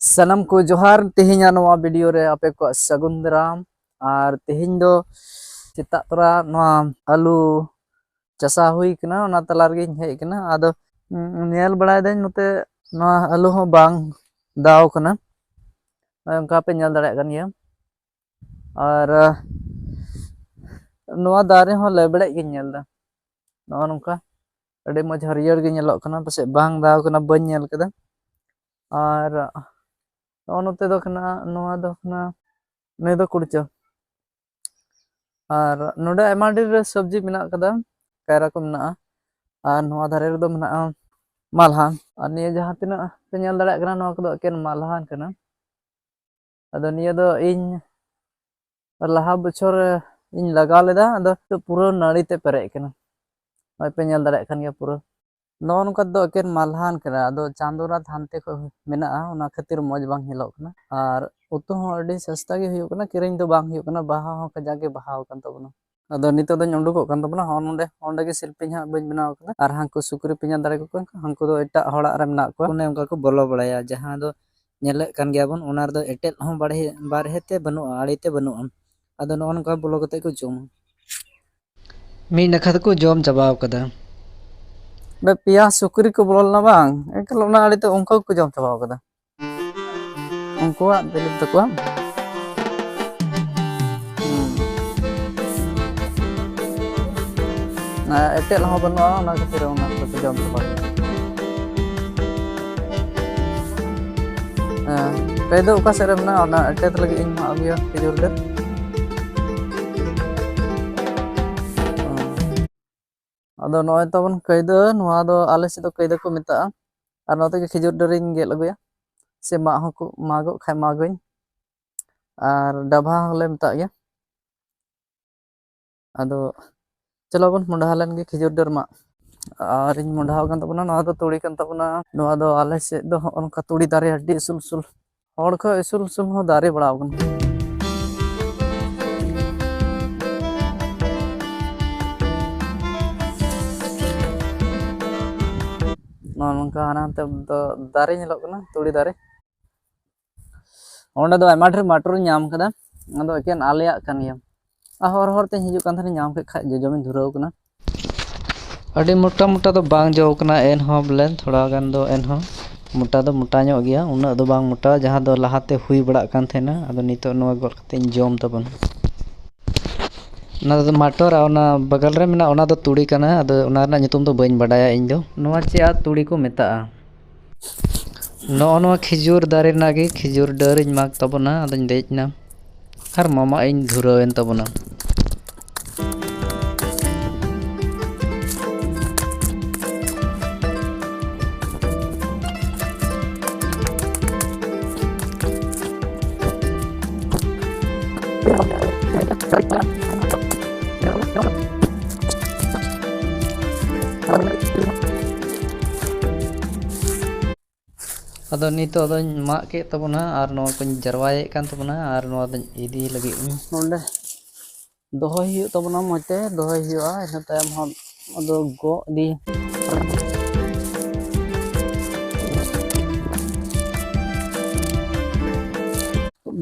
Sanam ko johar tehinya noa video re ape ko sagun daram ar tehin do setak tora noa alu chasa hui kana ona talar ge hej kana ado nyel baray dañ note noa alu ho bang daw kana onka pe nyel daᱲᱮᱭᱟᱜ kan ya ar noa dare ho lebड़े ge nyel da noa nongka ade moj hariयर ge nyelok kana pase bang daw kana bañ nyel kada ar note do kana noa do kana ne do kurcha ar node aima dir sabji menak kada kaira ko menak ar noa dhare redo menak malhan ar niya jahan tina pe nyel daᱲᱮᱭᱟᱜ kana noa ko do eken malhan kana ado niya do ᱤᱧ laha bochor ᱤᱧ ᱞᱟᱜᱟᱣ ᱞᱮᱫᱟ ᱟᱫᱚ ᱯᱩᱨᱟᱹ ᱱᱟᱹᱲᱤ ᱛᱮ ᱯᱮᱨᱮᱡ ᱠᱟᱱᱟ ᱱᱚᱜᱼᱚᱭ ᱯᱮ ᱧᱮᱞ ᱫᱟᱲᱮᱭᱟᱜ ᱠᱟᱱ ᱜᱮᱭᱟ ᱯᱩᱨᱟᱹ ᱱᱚᱜᱼᱚ ᱱᱚᱝᱠᱟ ᱫᱚ ᱮᱠᱮᱱ ᱢᱟᱞᱦᱟᱱ ᱠᱟᱱᱟ ᱟᱫᱚ ᱪᱟᱸᱫᱳ ᱨᱟᱛ ᱦᱟᱱᱛᱮ ᱠᱷᱚᱡ ᱢᱮᱱᱟᱜᱼᱟ ᱚᱱᱟ ᱠᱷᱟᱹᱛᱤᱨ ᱢᱚᱡᱽ ᱵᱟᱝ ᱧᱮᱞᱚᱜ ᱠᱟᱱᱟ ᱟᱨ ᱩᱛᱩ ᱦᱚᱸ ᱟᱹᱰᱤ ᱥᱚᱥᱛᱟ ᱜᱮ ᱦᱩᱭᱩᱜ ᱠᱟᱱᱟ ᱠᱤᱨᱤᱧ ᱫᱚ ᱵᱟᱝ ᱦᱩᱭᱩᱜ ᱠᱟᱱᱟ ᱵᱟᱦᱟ ᱦᱚᱸ ᱠᱟᱡᱟᱠ ᱜᱮ ᱵᱟᱦᱟᱣ ᱠᱟᱱ ᱛᱟᱵᱚᱱᱟ ᱟᱫᱚ ᱱᱤᱛᱚᱜ ᱫᱚᱧ ᱩᱰᱩᱠᱚᱜ ᱠᱟᱱ ᱛᱟᱵᱚᱱᱟ ᱚᱸᱰᱮ ᱜᱮ ᱥᱤᱞᱯᱤᱧ ᱦᱟᱸᱜ ᱵᱟᱹᱧ ᱵᱮᱱᱟᱣ ᱠᱟᱫᱟ ᱟᱨ ᱦᱟᱱᱠᱩ ᱥᱩᱠᱨᱤ ᱯᱮ ᱧᱮᱞ ᱫᱟᱲᱮ ᱠᱚ ᱠᱟᱱᱟ ᱦᱟᱱᱠᱩ ᱫᱚ ᱮᱴᱟᱜ ᱦᱚᱲᱟᱜ ᱨᱮ ᱢᱮᱱᱟᱜ ᱠᱚᱣᱟ ᱚᱱᱮ ᱚᱱᱠᱟ ᱠᱚ ᱵᱚᱞᱚ ᱵᱟᱲᱟᱭᱟ ᱡᱟᱦᱟᱸ ᱫᱚ ᱧᱮᱞᱮᱫ ᱠᱟᱱ ᱜᱮᱭᱟᱵᱚᱱ ᱚᱱᱟ ᱨᱮᱫᱚ ᱮᱴᱮᱫ ᱦᱚᱸ ᱵᱟᱨᱦᱮ te ᱵᱟᱹᱱᱩᱜᱼᱟ ᱟᱲᱮ te ᱵᱟᱹᱱᱩᱜᱼᱟ ᱟᱫᱚ ᱱᱚᱜᱼᱚ ᱱᱚᱝᱠᱟ ᱵᱚᱞᱚ ᱠᱟᱛᱮ ᱠᱚ ᱡᱚᱢᱟ ᱢᱤᱫ ᱱᱟᱠᱷᱟ ᱫᱚᱠᱚ ᱡᱚᱢ ᱪᱟᱵᱟᱣ ᱠᱟᱫᱟ ᱯᱮᱭᱟ ᱥᱩᱠᱨᱤ ᱠᱚ ᱵᱚᱞᱚ ᱞᱮᱱᱟ ᱵᱟᱝ ᱮᱠᱟᱞ ᱚᱱᱟ ᱟᱲᱮ te ᱚᱱᱠᱟ ᱠᱚ ᱡᱚᱢ ᱪᱟᱵᱟᱣ ᱠᱟᱫᱟ उनकुआग दिलीप तकवा एटेल हो बनुआ ओना खातिर ओना को जम चबा कई दो उका सेरे मना ओना एटेल लगे इन मा अबिया खिजुर दे अदो नोय तबन कई दो नोआ दो आले से दो कई दो को मेता और नोते के खिजुर दरिन गेल अगुया से मा हो को मागो खाय मागोइन और डबा हले मेता गया अदो चलो बन मुंडालन गे खिजुर डर मा और इन मुंडाव kan tabuna noa do turi kan tabuna noa do ale se do onka turi dare adi sul hor ko sul ho dare badaw kan noa nongka anante do dare nyelok kana turi dare onde do aima dher matur nyam kada ado eken aleyak kan ya hor te hijuk kan thani nyam ke kha jojomin dhuraw kana अड़ी मोटा मोटा तो बांग जो कना N हो बोले थोड़ा गान दो एन हो मोटा दो मोटा ᱧᱚᱜ गया उना दो बांग मोटा जहां दो लहाते हुई बड़ा कान थेना अदो नितो नोवा गोल कते जोम तबन ना दो माटर ओना बगल रे मेना ओना दो तुड़ी कना अदो ओना ना nyutum दो बइन बडाया इन दो नोवा चे आ तुड़ी को मेता नो खिजुर दारे नागे खिजुर डरिन माग तबना अदन देजना हर मामा इन धुरावेन तबना अदो नितो दो माग के तबना और नोवा को जरवाये कान तबना और नोवा दो इदी लगी नोंडे दोहय हियो तबना मते दोहय हियोआ इन तायम हम अदो गो दी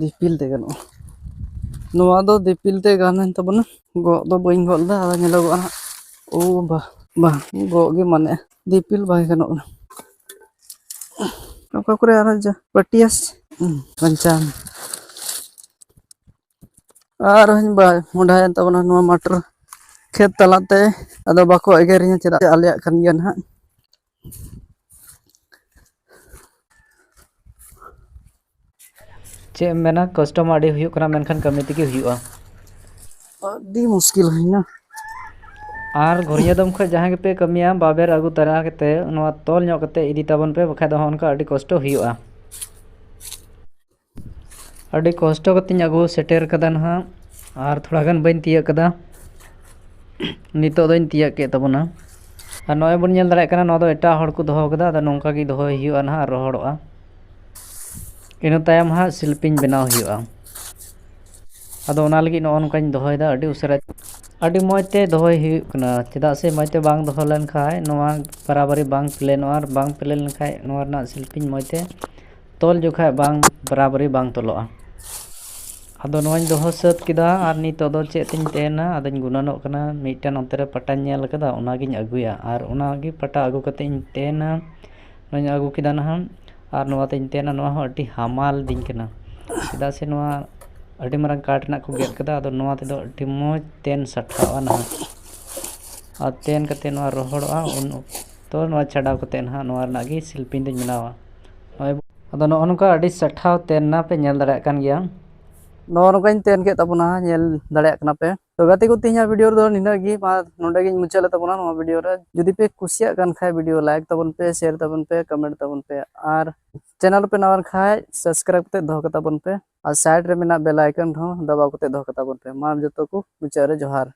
दिपिल ते गनो नोवा दो दिपिल ते गानन तबना गो दो बइन गोल दा आदा नेलगो आ ओ बा गो गे माने दिपिल बाय गनो ओका करे आराजा पटियास पंचान और हन बा मुंडायन तबना नोवा मटर खेत तलाते अदो बाको एगेरिया चेदा आलिया kan गया ना चे मेना कस्टम आडी हुयो कना मेनखान कमी तेगे हुयोआ अडी मुश्किल होइना आर घोरिया दम ख जहां के पे कमिया बाबेर आगु तरा केते नोवा तोल ᱧᱚᱜ कते इदी ताबन पे बखा दो हनका अडी कष्ट हुयोआ अडी कष्ट कतिन आगु सेटेर कदा ना आर थोड़ा गान बइन तिया कदा नितो दोइन तिया के तबना आर नोय बन नेल दाड़े कना नो दो एटा हड़ को दोहो कदा दा नोंका गी दोहो हुयोआ ना रोहड़ोआ इन तायम हा शिल्पिन बनाव हुयोआ अदो ओना लगी नो नोंकाñ दोहोयदा अडी उसरा अडी मौजते दोहोय हुयो कना चेदा से मौजते बांग दोहो लेन खाय नोवा बराबरी बांग प्लेन और बांग प्लेन खाय नोवा ना शिल्पिन मौजते तोल जोखाय बांग बराबरी बांग तोलोआ आदो नोवाñ दोहो सात किदा आर नितो दो चेत तिñ तेना आदोñ गुनानोग कना मिदटेन onte re पटाñ नेल कदा ओनागिñ अगुया आर ओनागी पटा अगु कते इñ तेना नोवाñ अगु किदा नहा आर नोवा तिñ तेना नोवा हो अति हामाल दिñ कना चेदा से नोवा अति मारांग काट ना को गेद कदा आदो नोवा तेदो अति मोज तेन सठावा नहा आर तेन कते नोवा रोहड़ोआ उन तो नोवा छाडाव कते नहा नोवा रनागी सिल्पिन दिñ बनावा आदो नोआ नोका अति सठाव तेन ना पे नेल दाड़ेयाग कान गिया नोआ नोकाñ तेन के ताबोना नेल दाड़ेयाग कना पे तो गाते को तिहिया वीडियो रो निना गी मा नोंडे गिñ मुचाद ले ताबोना नोआ वीडियो रे जुदी पे कुसिया कान खाय वीडियो लाइक ताबोन पे शेयर ताबोन पे कमेंट ताबोन पे आर चैनल पे नवा खाय सब्सक्राइब कते दोह कता बोन पे और साइड रे मेना बेल आइकन हो दबाव कते दोह कता बोन पे मा जतो को मुचाद रे जोहार।